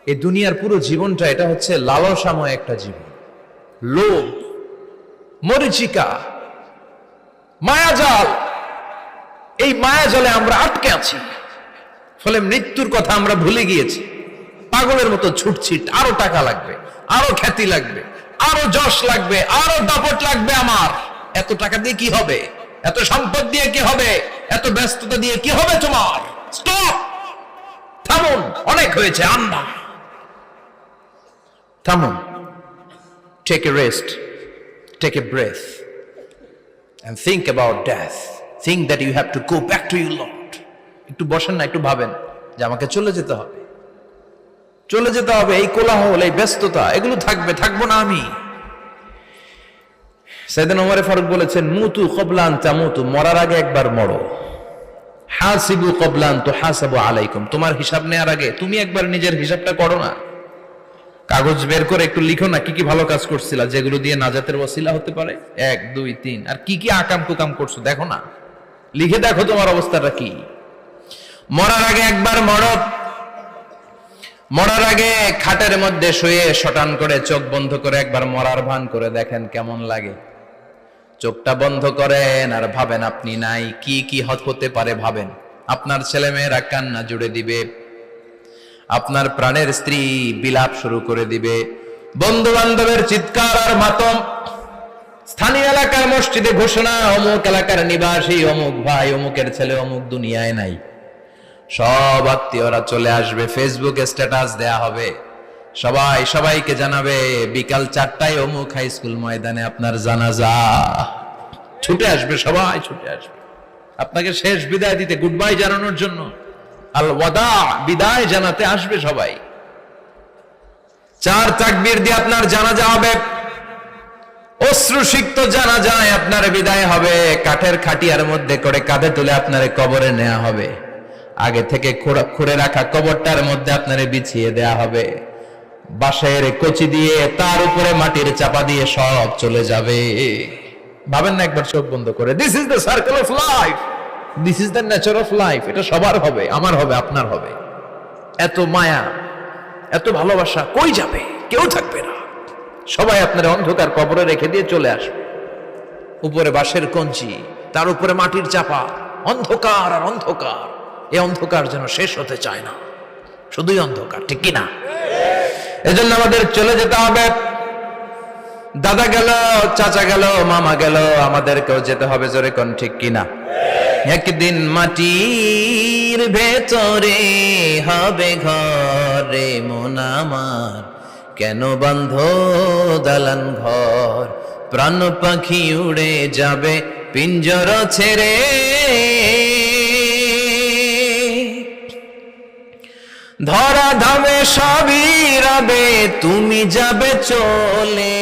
এই দুনিয়ার পুরো জীবনটা এটা হচ্ছে লালসাময় একটা জীবন। লোভ, মরিচিকা, মায়াজাল, এই মায়াজালে আমরা আটকে আছি। ফলে মৃত্যুর কথা আমরা ভুলে গিয়েছি। পাগলের মতো ছুটছিট, আরো টাকা লাগবে, আরো খ্যাতি লাগবে, আরো যশ লাগবে, আরো দাপট লাগবে। আমার এত টাকা দিয়ে কি হবে? এত সম্পদ দিয়ে কি হবে? এত ব্যস্ততা দিয়ে কি হবে তোমার? স্টপ, থামুন, অনেক হয়েছে, আন্না থামুন। Take a rest, take a breath and think about death. Think that you have to go back to your Lord. একটু বসেন না, একটু ভাবেন যে আমাকে চলে যেতে হবে, চলে যেতে হবে। এই কোলাহল, এই ব্যস্ততা, এগুলো থাকবে, থাকবো না আমি। সাইয়েদনা ওমর ফারুক বলেছেন, মুতু ক্বাবলা আন তামুতু, মরার আগে একবার মরো। হাসিবু ক্বাবলা আন তুহাসাবু আলাইকুম, তোমার হিসাব নেওয়ার আগে তুমি একবার নিজের হিসাবটা করো না। কাগজ বের করে একটু লিখো না কি কি ভালো কাজ করছিলা, যেগুলো দিয়ে নাজাতের ওসিলা হতে পারে। 1 2 3, আর কি কি আকাম কুকাম করছো দেখো না, লিখে দেখো তোমার অবস্থাটা কি। মরার আগে একবার মরো। মরার আগে খাটের মধ্যে শুয়ে শটান করে চোখ বন্ধ করে একবার মরার ভান করে দেখেন কেমন লাগে। চোখটা বন্ধ করেন আর ভাবেন আপনি নাই, কি কি হতে পারে ভাবেন। আপনার ছেলে মেয়েরা কান্না জুড়ে দিবে, আপনার প্রাণের স্ত্রী বিলাপ শুরু করে দিবে, বন্ধু বান্ধবের চিৎকার আর মাতম, স্থানীয় এলাকার মসজিদে ঘোষণা, অমুক এলাকার নিবাসী অমুক ভাই অমুকের ছেলে অমুক দুনিয়ায় নাই। সব আত্মীয়রা চলে আসবে, ফেসবুকে স্ট্যাটাস দেয়া হবে, সবাই সবাইকে জানাবে বিকাল 4টায় অমুক হাই স্কুল ময়দানে আপনার জানাজা। ছুটে আসবে, সবাই ছুটে আসবে আপনাকে শেষ বিদায় দিতে, গুড বাই জানানোর জন্য, আল ওয়াদা, বিদায় জানাতে আসবে সবাই। 4 তাকবীর দিয়ে আপনার জানাজা হবে, অশ্রুসিক্ত জানাজায় আপনার বিদায় হবে। কাঠের খাটিয়ার মধ্যে করে কাঁধে তুলে আপনার কবরে নেওয়া হবে। আগে থেকে খুঁড়ে রাখা কবরটার মধ্যে আপনারে বিছিয়ে দেয়া হবে। বাঁশের কচি দিয়ে তার উপরে মাটির চাপা দিয়ে সব চলে যাবে। ভাবেন না একবার চোখ বন্ধ করে, this is the circle of life, this is the nature of life. এটা সবার হবে, আমার হবে, আপনার হবে। এত মায়া, এত ভালোবাসা কই যাবে? কেউ থাকবে না, সবাই আপনার অন্ধকার কবরে রেখে দিয়ে চলে আসবে। উপরে বাঁশের কঞ্চি, তার উপরে মাটির চাপা, অন্ধকার আর অন্ধকার। এই অন্ধকার যেন শেষ হতে চায় না, শুধুই অন্ধকার, ঠিক কিনা? এজন্য আমাদের চলে যেতে হবে। দাদা গেল, চাচা গেল, মামা গেল, আমাদেরকেও যেতে হবে, জোরে কোন ঠিক কিনা? একদিন মাটির ভেতরে হবে ঘরে মন আমার, কেন বন্ধ দালান ঘর, প্রাণ পাখি উড়ে যাবে পিঞ্জর ছেড়ে, ধরা ধামে সবই রবে, তুমি যাবে চলে।